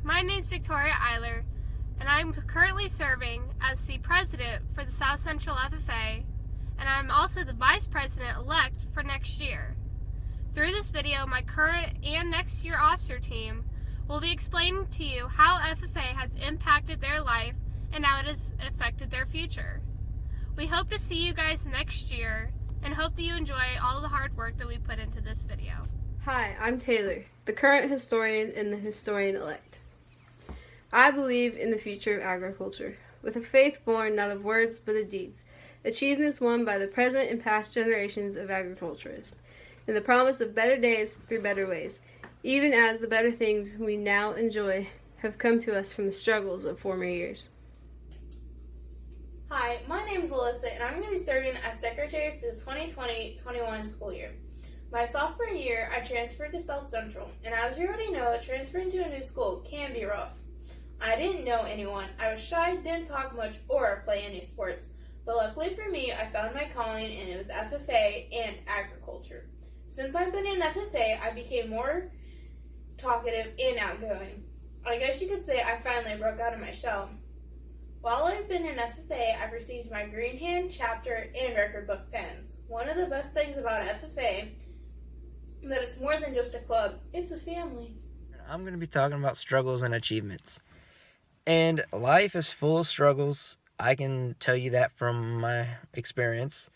My name is Victoria Eiler, and I'm currently serving as the president for the South Central FFA, and I'm also the vice president-elect for next year. Through this video, my current and next year officer team will be explaining to you how FFA has impacted their life and how it has affected their future. We hope to see you guys next year and hope that you enjoy all the hard work that we put into this video. Hi, I'm Taylor, the current historian and the historian-elect. I believe in the future of agriculture, with a faith born not of words but of deeds, achievements won by the present and past generations of agriculturists, and the promise of better days through better ways, even as the better things we now enjoy have come to us from the struggles of former years. Hi, my name is Alyssa, and I'm going to be serving as secretary for the 2020-21 school year. My sophomore year, I transferred to South Central, and as you already know, transferring to a new school can be rough. I didn't know anyone, I was shy, didn't talk much, or play any sports. But luckily for me, I found my calling, and it was FFA and agriculture. Since I've been in FFA, I became more talkative and outgoing. I guess you could say I finally broke out of my shell. While I've been in FFA, I've received my green hand, chapter, and record book pens. One of the best things about FFA is that it's more than just a club, it's a family. I'm going to be talking about struggles and achievements. And life is full of struggles. I can tell you that from my experience.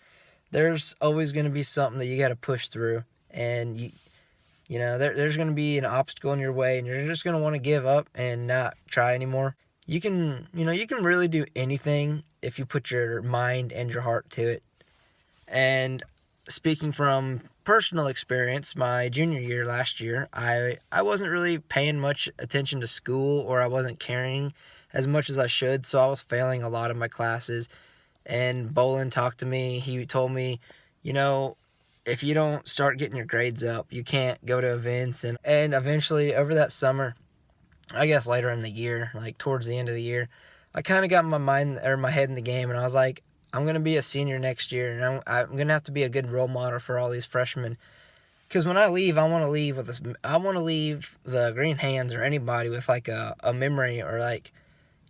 There's always going to be something that you got to push through. And, you know, there's going to be an obstacle in your way, and you're just going to want to give up and not try anymore. You can really do anything if you put your mind and your heart to it. And speaking from personal experience, my junior year last year, I wasn't really paying much attention to school, or I wasn't caring as much as I should, so I was failing a lot of my classes. And Bolin talked to me. He told me, you know, if you don't start getting your grades up, you can't go to events. And eventually, over that summer, I guess later in the year, like towards the end of the year, I kind of got my head in the game, and I was like, I'm going to be a senior next year, and I'm going to have to be a good role model for all these freshmen. Because when I leave, I want to leave the Green Hands or anybody with like a memory, or like,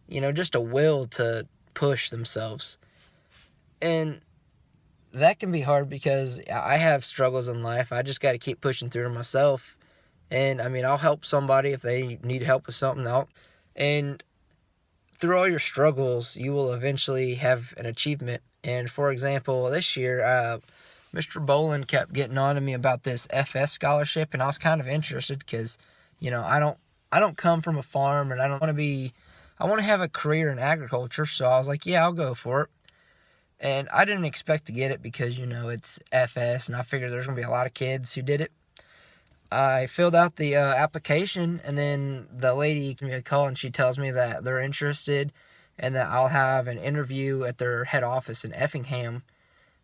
you know, just a will to push themselves. And that can be hard because I have struggles in life. I just got to keep pushing through them myself. And I mean, I'll help somebody if they need help with something else. And through all your struggles, you will eventually have an achievement. And for example, this year, Mr. Bolin kept getting on to me about this FS scholarship, and I was kind of interested because, you know, I don't come from a farm, and I want to have a career in agriculture. So I was like, yeah, I'll go for it. And I didn't expect to get it because, you know, it's FS, and I figured there's going to be a lot of kids who did it. I filled out the application, and then the lady gave me a call, and she tells me that they're interested and that I'll have an interview at their head office in Effingham.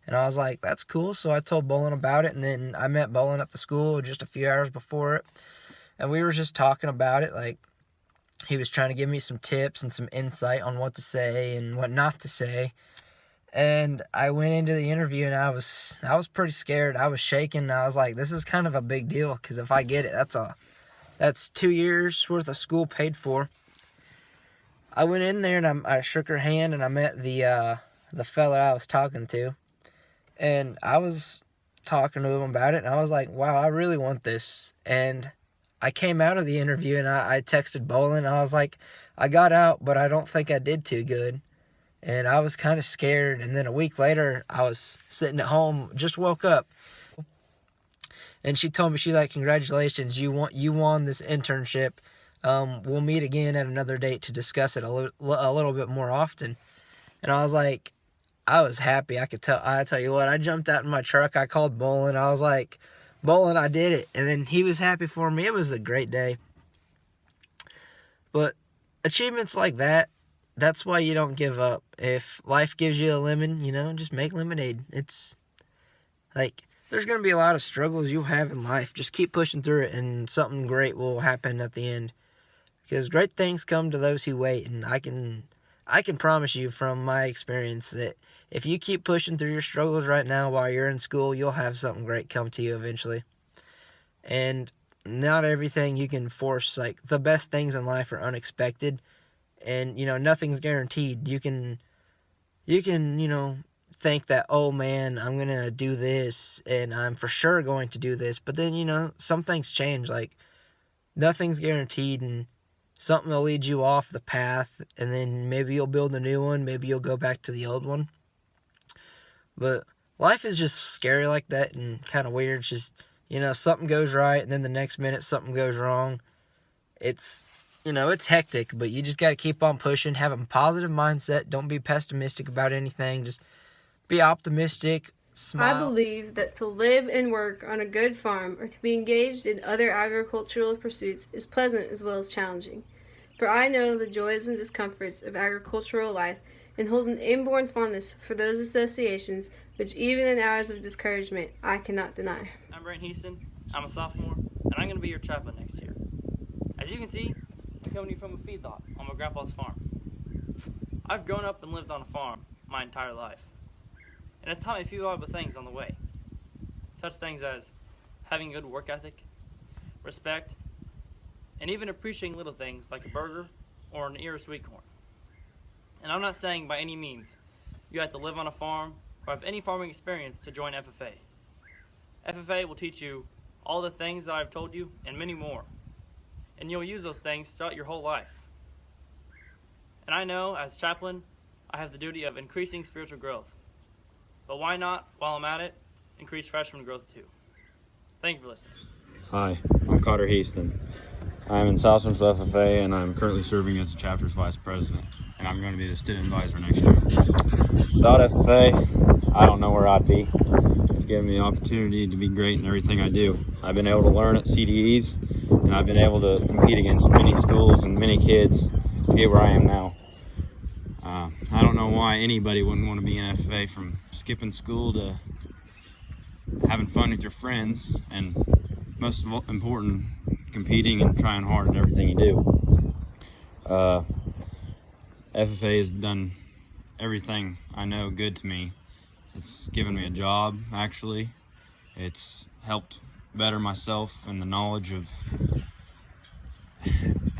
And I was like, that's cool. So I told Bolin about it, and then I met Bolin at the school just a few hours before it, and we were just talking about it. Like, he was trying to give me some tips and some insight on what to say and what not to say. And I went into the interview, and I was pretty scared. I was shaking. I was like, this is kind of a big deal, because if I get it, that's 2 years worth of school paid for. I went in there, and I shook her hand, and I met the fella I was talking to. And I was talking to him about it, and I was like, wow, I really want this. And I came out of the interview, and I texted Bolin. I was like, I got out, but I don't think I did too good. And I was kind of scared. And then a week later, I was sitting at home, just woke up. And she told me, she's like, congratulations, you won this internship. We'll meet again at another date to discuss it a little bit more often. And I was like, I was happy. I tell you what, I jumped out in my truck. I called Bolin. I was like, Bolin, I did it. And then he was happy for me. It was a great day. But achievements like that, that's why you don't give up. If life gives you a lemon, you know, just make lemonade. It's like, there's going to be a lot of struggles you'll have in life. Just keep pushing through it, and something great will happen at the end. Because great things come to those who wait. And I can promise you from my experience that if you keep pushing through your struggles right now while you're in school, you'll have something great come to you eventually. And not everything you can force. Like, the best things in life are unexpected, and, nothing's guaranteed. You can, think that, oh man, I'm going to do this, and I'm for sure going to do this, but then, some things change. Like, nothing's guaranteed, and something will lead you off the path, and then maybe you'll build a new one, maybe you'll go back to the old one. But life is just scary like that, and kind of weird. It's just, something goes right, and then the next minute something goes wrong. It's, it's hectic, but you just got to keep on pushing, have a positive mindset, don't be pessimistic about anything, just be optimistic, smile. I believe that to live and work on a good farm or to be engaged in other agricultural pursuits is pleasant as well as challenging. For I know the joys and discomforts of agricultural life and hold an inborn fondness for those associations which even in hours of discouragement I cannot deny. I'm Brent Heaston. I'm a sophomore, and I'm going to be your chaplain next year. As you can see, I'm coming to you from a feedlot on my grandpa's farm. I've grown up and lived on a farm my entire life, and it's taught me a few valuable things on the way. Such things as having a good work ethic, respect, and even appreciating little things like a burger or an ear of sweet corn. And I'm not saying by any means you have to live on a farm or have any farming experience to join FFA. FFA will teach you all the things that I've told you and many more, and you'll use those things throughout your whole life. And I know, as chaplain, I have the duty of increasing spiritual growth. But why not, while I'm at it, increase freshman growth too? Thank you for listening. Hi, I'm Cotter Heaston. I'm in South Central FFA, and I'm currently serving as the chapter's vice president, and I'm going to be the student advisor next year. Without FFA, I don't know where I'd be. It's given me the opportunity to be great in everything I do. I've been able to learn at CDEs, and I've been able to compete against many schools and many kids to get where I am now. I don't know why anybody wouldn't want to be in FFA, from skipping school to having fun with your friends, and most of all, important, competing and trying hard in everything you do. FFA has done everything I know good to me. It's given me a job, actually. It's helped better myself and the knowledge of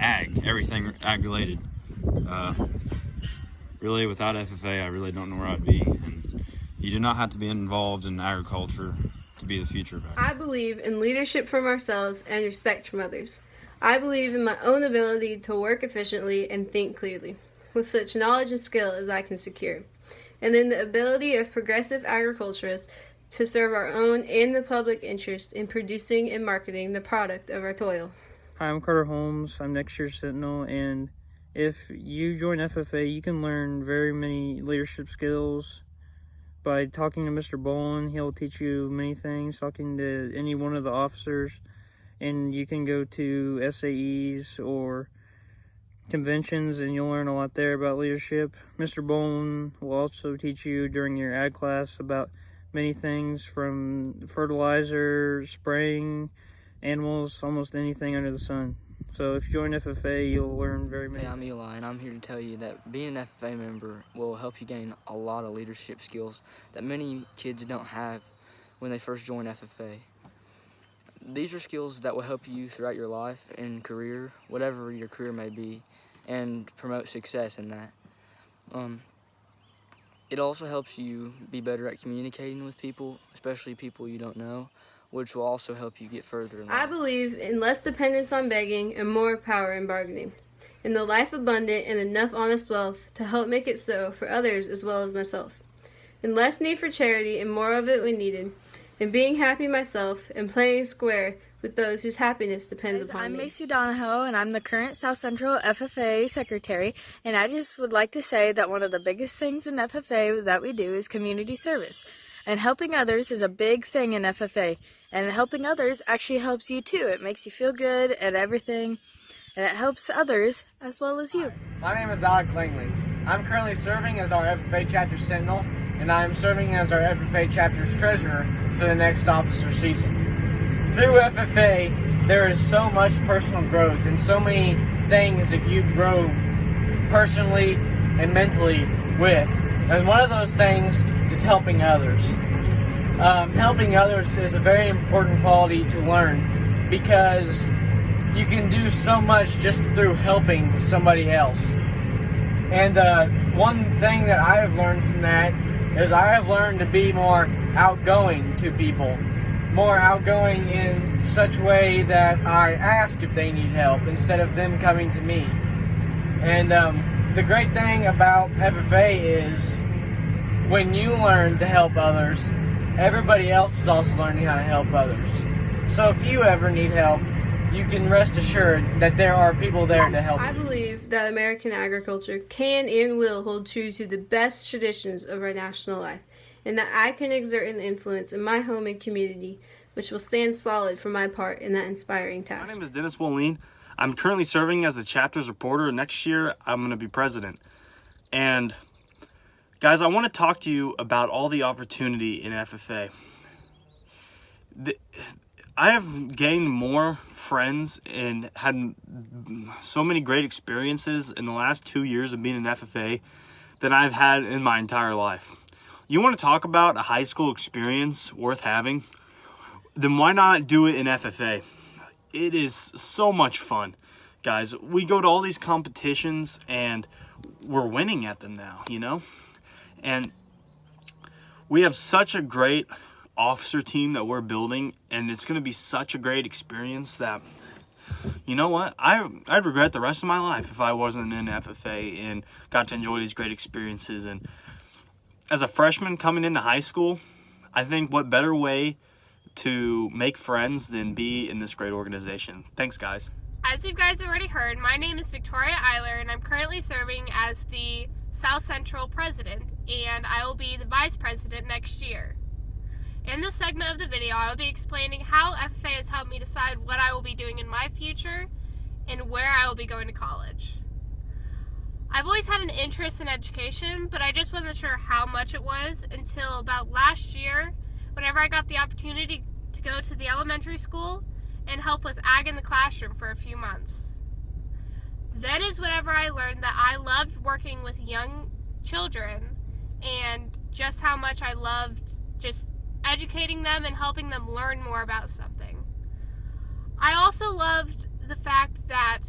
everything ag related. Really, without FFA, I really don't know where I'd be. And you do not have to be involved in agriculture to be the future of agriculture. I believe in leadership from ourselves and respect from others. I believe in my own ability to work efficiently and think clearly, with such knowledge and skill as I can secure, and in the ability of progressive agriculturists to serve our own and the public interest in producing and marketing the product of our toil. Hi, I'm Carter Holmes. I'm next year's Sentinel, and if you join FFA, you can learn very many leadership skills by talking to Mr. Bolin. He'll teach you many things, talking to any one of the officers, and you can go to SAEs or conventions, and you'll learn a lot there about leadership. Mr. Bolin will also teach you during your ag class about many things, from fertilizer, spraying, animals, almost anything under the sun. So if you join FFA, you'll learn very many. Hey, I'm Eli, and I'm here to tell you that being an FFA member will help you gain a lot of leadership skills that many kids don't have when they first join FFA. These are skills that will help you throughout your life and career, whatever your career may be, and promote success in that. It also helps you be better at communicating with people, especially people you don't know, which will also help you get further in life. I believe in less dependence on begging and more power in bargaining, in the life abundant and enough honest wealth to help make it so for others as well as myself, in less need for charity and more of it when needed, in being happy myself and playing square with those whose happiness depends upon I'm me. Macy Donahoe, and I'm the current South Central FFA Secretary, and I just would like to say that one of the biggest things in FFA that we do is community service. And helping others is a big thing in FFA, and helping others actually helps you too. It makes you feel good and everything, and it helps others as well as you. My name is Alec Langley. I'm currently serving as our FFA Chapter Sentinel, and I am serving as our FFA Chapter's Treasurer for the next officer season. Through FFA, there is so much personal growth and so many things that you grow personally and mentally with. And one of those things is helping others. Helping others is a very important quality to learn. because you can do so much just through helping somebody else. And one thing that I have learned from that is I have learned to be more outgoing to people. More outgoing in such a way that I ask if they need help instead of them coming to me. And the great thing about FFA is when you learn to help others, everybody else is also learning how to help others. So if you ever need help, you can rest assured that there are people there to help I you. believe that American agriculture can and will hold true to the best traditions of our national life, and that I can exert an influence in my home and community, which will stand solid for my part in that inspiring task. My name is Bolin. I'm currently serving as the chapter's reporter. Next year, I'm going to be president. And guys, I want to talk to you about all the opportunity in FFA. I have gained more friends and had so many great experiences in the last 2 years of being in FFA than I've had in my entire life. You want to talk about a high school experience worth having? Then why not do it in FFA? It is so much fun, guys. We go to all these competitions and we're winning at them now, you know? And we have such a great officer team that we're building, and it's going to be such a great experience that, you know what, I'd regret the rest of my life if I wasn't in FFA and got to enjoy these great experiences. And as a freshman coming into high school, I think what better way to make friends than be in this great organization. Thanks, guys. As you guys already heard, my name is Victoria Eiler, and I'm currently serving as the South Central president, and I will be the vice president next year. In this segment of the video, I will be explaining how FFA has helped me decide what I will be doing in my future and where I will be going to college. I've always had an interest in education, but I just wasn't sure how much it was until about last year, whenever I got the opportunity to go to the elementary school and help with ag in the classroom for a few months. That is whenever I learned that I loved working with young children and just how much I loved just educating them and helping them learn more about something. I also loved the fact that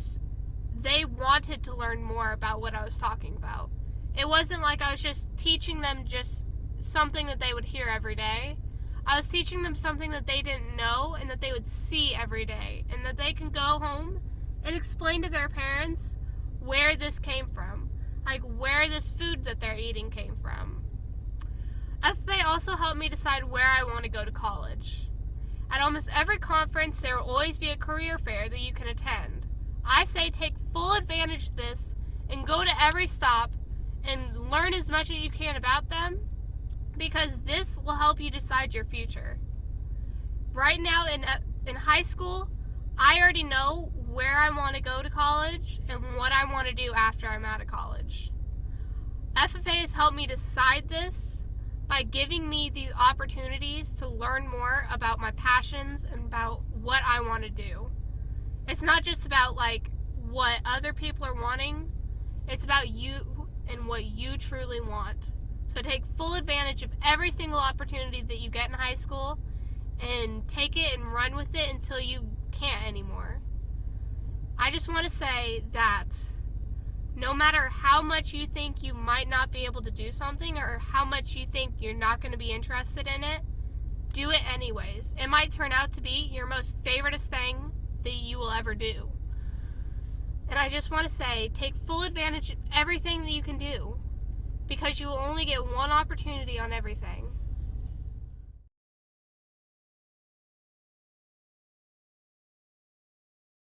they wanted to learn more about what I was talking about. It wasn't like I was just teaching them just something that they would hear every day. I was teaching them something that they didn't know and that they would see every day, and that they can go home and explain to their parents where this came from, like where this food that they're eating came from. FFA also helped me decide where I want to go to college. At almost every conference, there will always be a career fair that you can attend. I say take full advantage of this and go to every stop and learn as much as you can about them, because this will help you decide your future. Right now in high school, I already know where I want to go to college and what I want to do after I'm out of college. FFA has helped me decide this by giving me these opportunities to learn more about my passions and about what I want to do. It's not just about like what other people are wanting, it's about you and what you truly want. So take full advantage of every single opportunity that you get in high school and take it and run with it until you can't anymore. I just want to say that no matter how much you think you might not be able to do something or how much you think you're not going to be interested in it, do it anyways. It might turn out to be your most favoriteest thing that you will ever do. And I just want to say, take full advantage of everything that you can do, because you will only get one opportunity on everything.